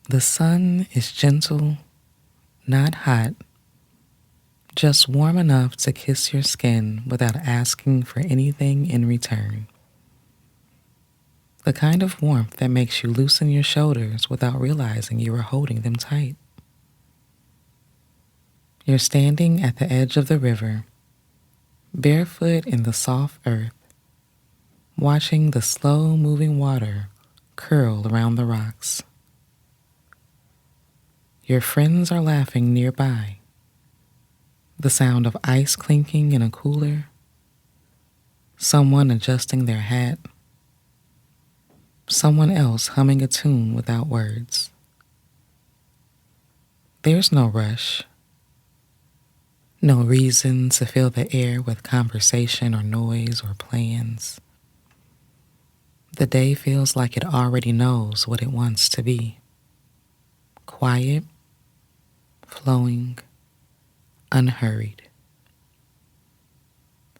The sun is gentle, not hot, just warm enough to kiss your skin without asking for anything in return. The kind of warmth that makes you loosen your shoulders without realizing you are holding them tight. You're standing at the edge of the river, barefoot in the soft earth, watching the slow-moving water curl around the rocks. Your friends are laughing nearby. The sound of ice clinking in a cooler, someone adjusting their hat, someone else humming a tune without words. There's no rush, no reason to fill the air with conversation or noise or plans. The day feels like it already knows what it wants to be. Quiet, flowing, unhurried.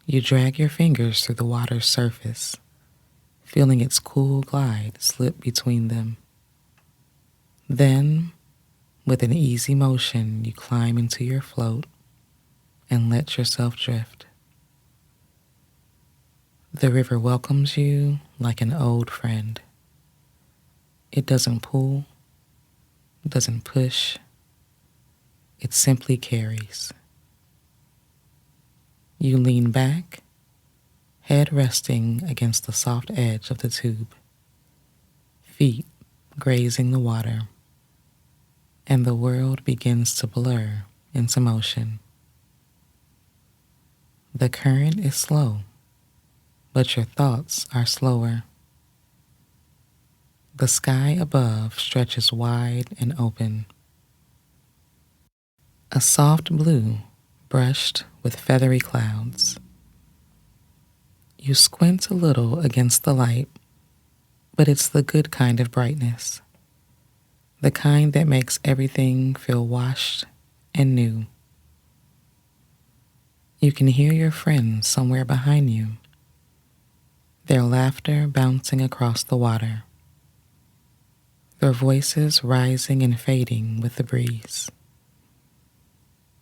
You drag your fingers through the water's surface, feeling its cool glide slip between them. Then, with an easy motion, you climb into your float and let yourself drift. The river welcomes you like an old friend. It doesn't pull, doesn't push, it simply carries. You lean back, head resting against the soft edge of the tube, feet grazing the water, and the world begins to blur into motion. The current is slow, but your thoughts are slower. The sky above stretches wide and open. A soft blue brushed with feathery clouds. You squint a little against the light, but it's the good kind of brightness, the kind that makes everything feel washed and new. You can hear your friends somewhere behind you, their laughter bouncing across the water, their voices rising and fading with the breeze.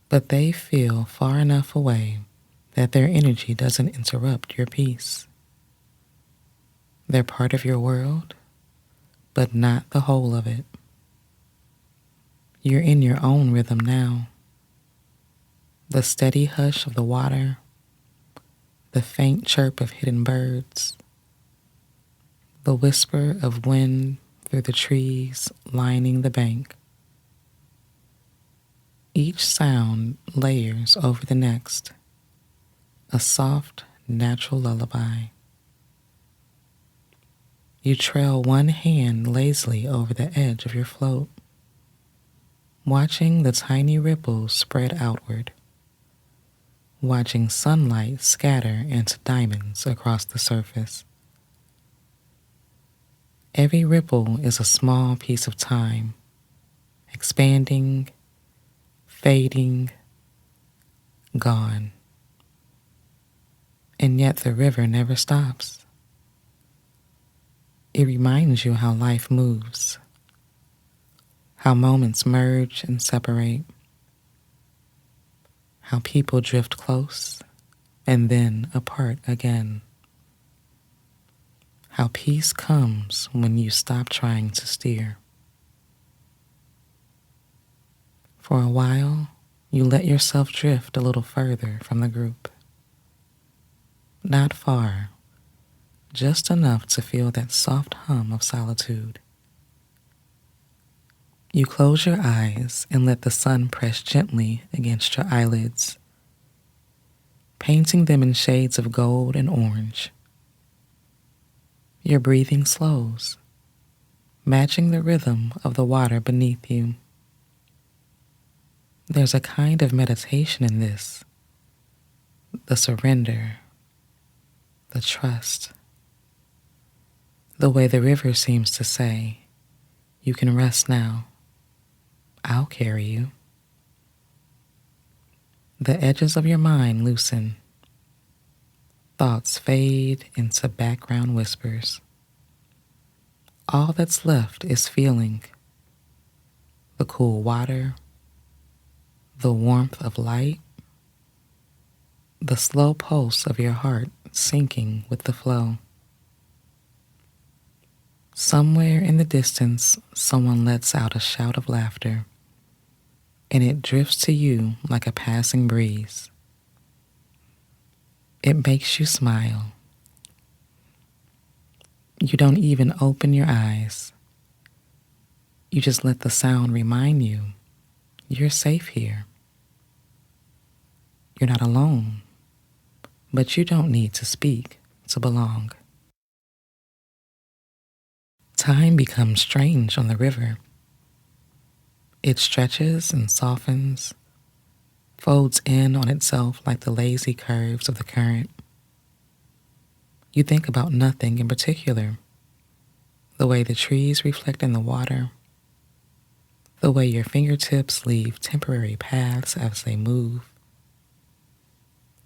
But they feel far enough away that their energy doesn't interrupt your peace. They're part of your world, but not the whole of it. You're in your own rhythm now. The steady hush of the water, the faint chirp of hidden birds, the whisper of wind through the trees lining the bank. Each sound layers over the next, a soft, natural lullaby. You trail one hand lazily over the edge of your float, watching the tiny ripples spread outward, watching sunlight scatter into diamonds across the surface. Every ripple is a small piece of time, expanding, fading, gone. And yet the river never stops. It reminds you how life moves, how moments merge and separate, how people drift close and then apart again, how peace comes when you stop trying to steer. For a while, you let yourself drift a little further from the group. Not far, just enough to feel that soft hum of solitude. You close your eyes and let the sun press gently against your eyelids, painting them in shades of gold and orange. Your breathing slows, matching the rhythm of the water beneath you. There's a kind of meditation in this, the surrender, the trust, the way the river seems to say, you can rest now, I'll carry you. The edges of your mind loosen, thoughts fade into background whispers. All that's left is feeling, the cool water, the warmth of light, the slow pulse of your heart sinking with the flow. Somewhere in the distance, someone lets out a shout of laughter, and it drifts to you like a passing breeze. It makes you smile. You don't even open your eyes. You just let the sound remind you you're safe here. You're not alone, but you don't need to speak to belong. Time becomes strange on the river. It stretches and softens, folds in on itself like the lazy curves of the current. You think about nothing in particular, the way the trees reflect in the water, the way your fingertips leave temporary paths as they move,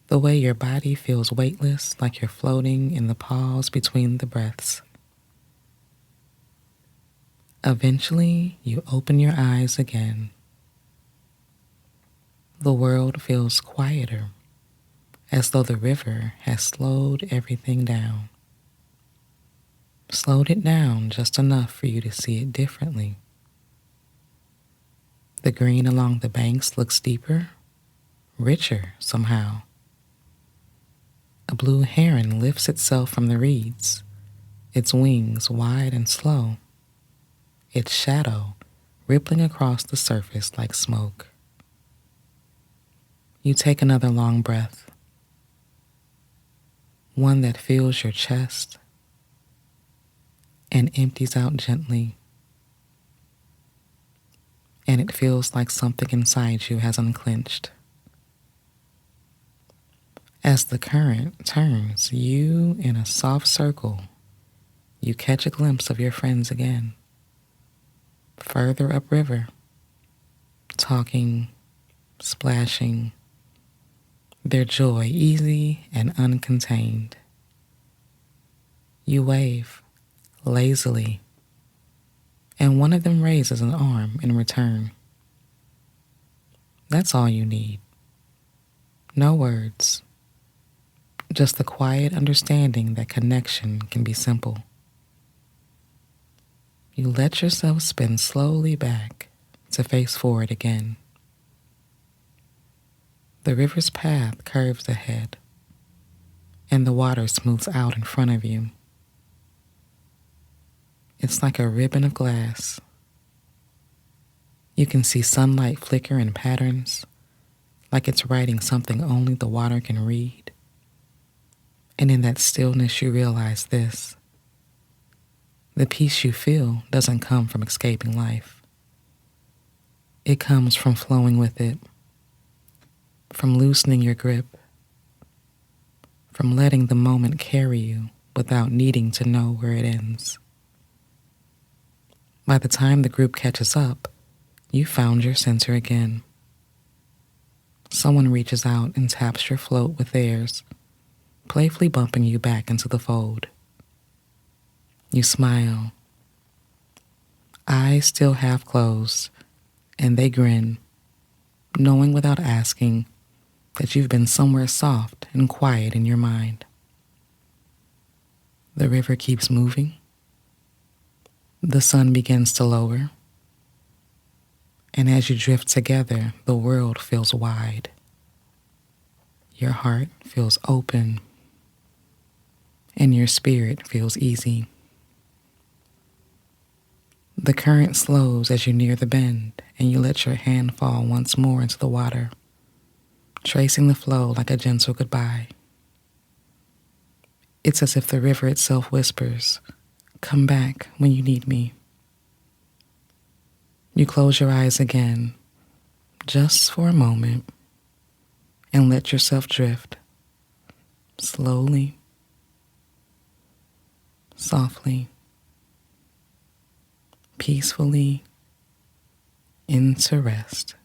the way your body feels weightless like you're floating in the pause between the breaths. Eventually, you open your eyes again. The world feels quieter, as though the river has slowed everything down. Slowed it down just enough for you to see it differently. The green along the banks looks deeper, richer somehow. A blue heron lifts itself from the reeds, its wings wide and slow, its shadow rippling across the surface like smoke. You take another long breath, one that fills your chest and empties out gently, and it feels like something inside you has unclenched. As the current turns you in a soft circle, you catch a glimpse of your friends again, further upriver, talking, splashing, their joy easy and uncontained. You wave lazily, and one of them raises an arm in return. That's all you need. No words, just the quiet understanding that connection can be simple. You let yourself spin slowly back to face forward again. The river's path curves ahead, and the water smooths out in front of you. It's like a ribbon of glass. You can see sunlight flicker in patterns, like it's writing something only the water can read. And in that stillness you realize this: the peace you feel doesn't come from escaping life. It comes from flowing with it, from loosening your grip, from letting the moment carry you without needing to know where it ends. By the time the group catches up, you found your center again. Someone reaches out and taps your float with theirs, playfully bumping you back into the fold. You smile, eyes still half closed, and they grin, knowing without asking that you've been somewhere soft and quiet in your mind. The river keeps moving. The sun begins to lower. And as you drift together, the world feels wide. Your heart feels open, and your spirit feels easy. The current slows as you near the bend, and you let your hand fall once more into the water, tracing the flow like a gentle goodbye. It's as if the river itself whispers, "Come back when you need me." You close your eyes again, just for a moment, and let yourself drift, slowly, softly, peacefully, into rest.